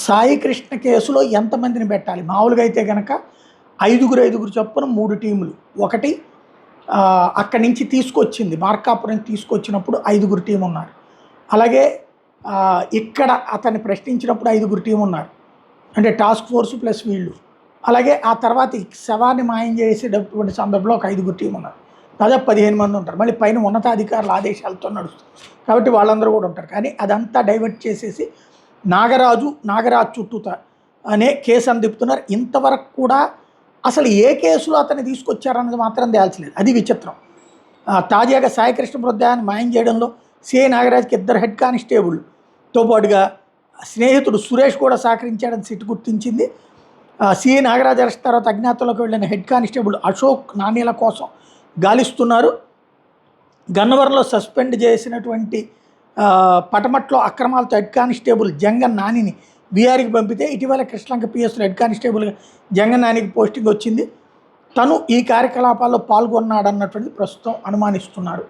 సాయి కృష్ణ కేసులో ఎంతమందిని పెట్టాలి? మామూలుగా అయితే గనక ఐదుగురు చొప్పున 3 టీములు. ఒకటి అక్కడి నుంచి తీసుకొచ్చింది మార్కాపురం తీసుకొచ్చినప్పుడు 5గురు టీం ఉన్నారు. అలాగే ఇక్కడ అతన్ని ప్రశ్నించినప్పుడు 5గురు టీం ఉన్నారు. అంటే టాస్క్ ఫోర్స్ ప్లస్ వీళ్ళు. అలాగే ఆ తర్వాత శవాన్ని మాయం చేసేటటువంటి సందర్భంలో ఒక 5గురు టీం ఉన్నారు. దాదాపు 15 మంది ఉంటారు. మళ్ళీ పైన ఉన్నతాధికారుల ఆదేశాలతో నడుస్తుంది కాబట్టి వాళ్ళందరూ కూడా ఉంటారు. కానీ అదంతా డైవర్ట్ చేసేసి నాగరాజు చుట్టూత అనే కేసు అని తిప్పుతున్నారు. ఇంతవరకు కూడా అసలు ఏ కేసులో అతన్ని తీసుకొచ్చారన్నది మాత్రం తేల్చలేదు. అది విచిత్రం. తాజాగా సాయికృష్ణ మృతదేహాన్ని మాయం చేయడంలో సిఐ నాగరాజ్కి 2 హెడ్ కానిస్టేబుల్తో పాటుగా స్నేహితుడు సురేష్ కూడా సహకరించాడని సిట్ గుర్తించింది. సిఐ నాగరాజ్ అరెస్ట్ తర్వాత అజ్ఞాతంలోకి వెళ్ళిన హెడ్ కానిస్టేబుల్ అశోక్ నాణ్యాల కోసం గాలిస్తున్నారు. గన్నవరంలో సస్పెండ్ చేసినటువంటి పటమట్లో అక్రమాలతో హెడ్ కానిస్టేబుల్ జంగన్ నానిని వీఆర్కి పంపితే ఇటీవల కృష్ణలంక పిఎస్లో హెడ్ కానిస్టేబుల్గా జంగన్ నానికి పోస్టింగ్ వచ్చింది. తను ఈ కార్యకలాపాల్లో పాల్గొన్నాడన్నటువంటిది ప్రస్తుతం అనుమానిస్తున్నారు.